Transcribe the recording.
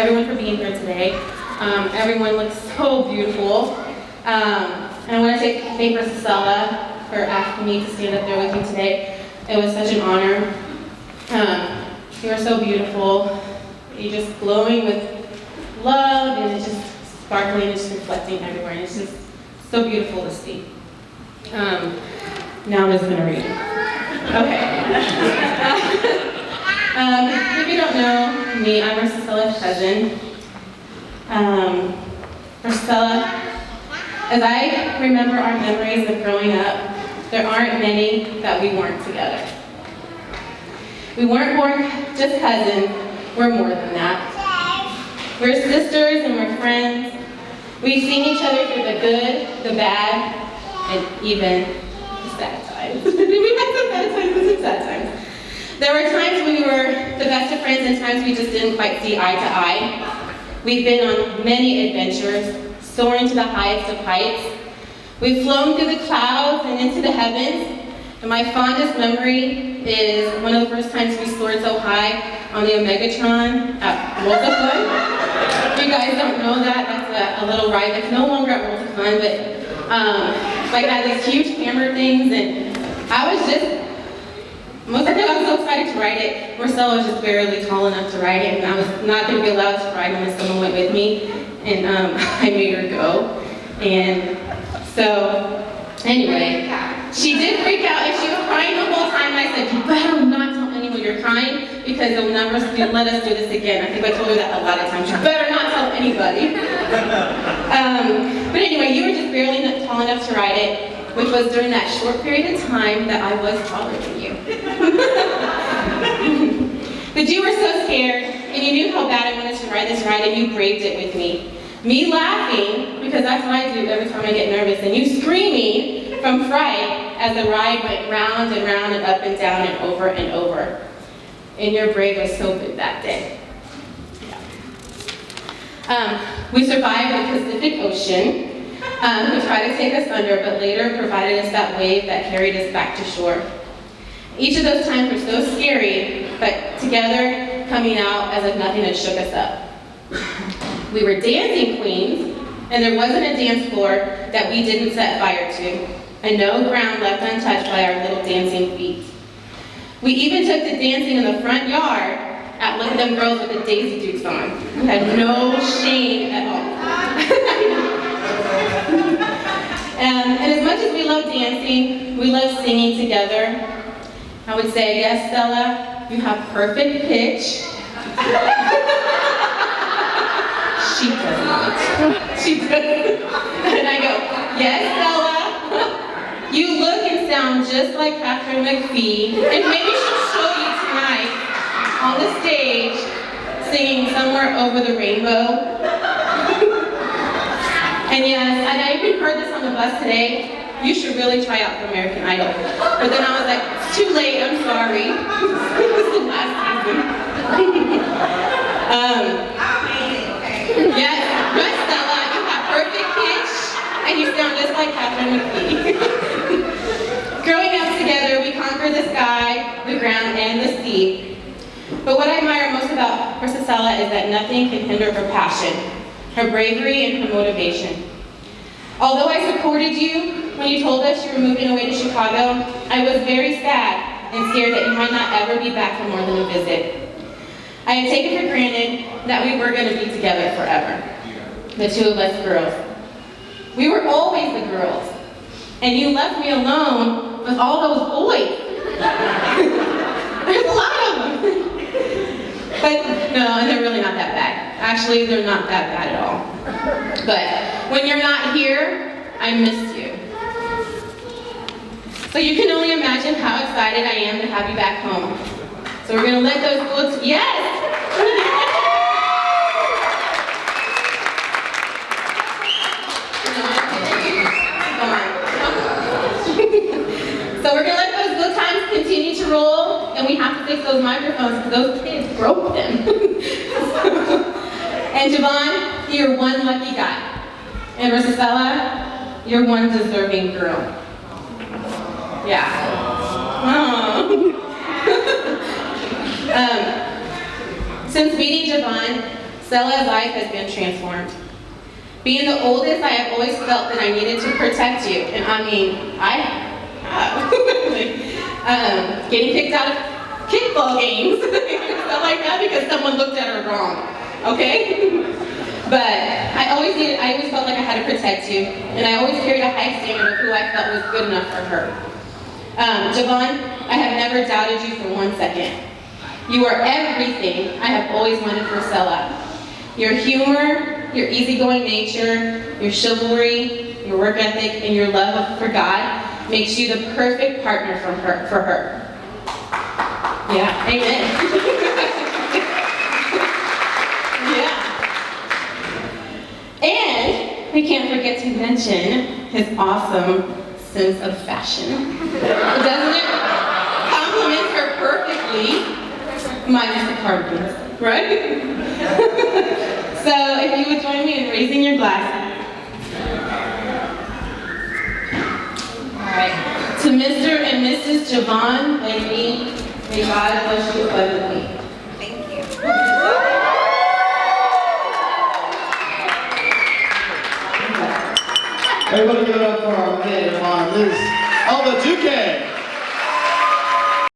everyone for being here today. Everyone looks so beautiful. And I want to thank Rosicella for asking me to stand up there with you today. It was such an honor. You are so beautiful. You're just glowing with love, and it's just sparkling, and just reflecting everywhere. And it's just so beautiful to see. Now I'm just going to read. Okay. If you don't know me, I'm Rosicella's cousin. Rosicella, as I remember our memories of growing up, there aren't many that we weren't together. We weren't born just cousins, we're more than that. We're sisters and we're friends. We've seen each other through the good, the bad, and even the sad times. We've had some bad times and some sad times. There were times when we were the best of friends and times we just didn't quite see eye to eye. We've been on many adventures, soaring to the highest of heights. We've flown through the clouds and into the heavens. And my fondest memory is one of the first times we soared so high on the Omegatron at Rolticon. If you guys don't know that, that's a little ride that's no longer at Rolticon, but like had these huge hammer things, and I was just, most of the time I was so excited to ride it. Marcella was just barely tall enough to ride it, and I was not going to be allowed to ride unless someone went with me, and I made her go. And so, anyway, she did freak out, and she was crying the whole time. I said, you better not tell anyone you're crying, because they'll never let us do this again. I think I told her that a lot of times. You better not tell anybody. But anyway, you were just barely tall enough to ride it, which was during that short period of time that I was taller than you. But you were so scared, and you knew how bad I wanted to ride this ride, and you braved it with me. Me laughing, because that's what I do every time I get nervous, and you screaming from fright as the ride went round and round and up and down and over and over. And your brave was so big that day. Yeah. We survived the Pacific Ocean, who tried to take us under, but later provided us that wave that carried us back to shore. Each of those times were so scary, but together coming out as if nothing had shook us up. We were dancing queens, and there wasn't a dance floor that we didn't set fire to, and no ground left untouched by our little dancing feet. We even took to dancing in the front yard at Look at Them Girls with the Daisy Dukes on. We had no shame at all. And as much as we love dancing, we love singing together. I would say, yes, Stella, you have perfect pitch. She does not. She doesn't. And I go, yes, Stella, you look and sound just like Katharine McPhee, and maybe she'll show you tonight on the stage singing Somewhere Over the Rainbow. And yes, and I even heard this on the bus today, you should really try out for American Idol. But then I was like, it's too late, I'm sorry. This is the last season. Yes, but Stella, you have perfect pitch, and you sound just like Katharine McPhee. Growing up together, we conquered the sky, the ground, and the sea. But what I admire most about Rosicella is that nothing can hinder her passion, her bravery, and her motivation. Although I supported you when you told us you were moving away to Chicago, I was very sad and scared that you might not ever be back for more than a visit. I had taken for granted that we were going to be together forever, the two of us girls. We were always the girls, and you left me alone with all those boys. There's a lot of them. But no, and they're really not that bad. Actually, they're not that bad at all. But when you're not here, I miss you. So you can only imagine how excited I am to have you back home. So we're going to let those bullets, yes! So we're going to let those good times continue to roll, and we have to fix those microphones because those kids broke them. And Javon, you're one lucky guy. And Rosicella, you're one deserving girl. Yeah. Oh. Since meeting Javon, Stella's life has been transformed. Being the oldest, I have always felt that I needed to protect you. And I mean, I have. Getting kicked out of kickball games, stuff like that, because someone looked at her wrong, okay? But I always felt like I had to protect you, and I always carried a high standard of who I felt was good enough for her. Javon, I have never doubted you for 1 second. You are everything I have always wanted for Stella. Your humor, your easygoing nature, your chivalry, your work ethic, and your love for God makes you the perfect partner for her. Yeah, amen. Yeah. And we can't forget to mention his awesome sense of fashion. Doesn't it? Compliments her perfectly, minus the cardigans, right? So if you would join me in raising your glasses. All right. To Mr. and Mrs. Javon Laney, may God bless you abundantly. Thank you. Everybody give it up for our maid of honor, Ms. Elva Duque.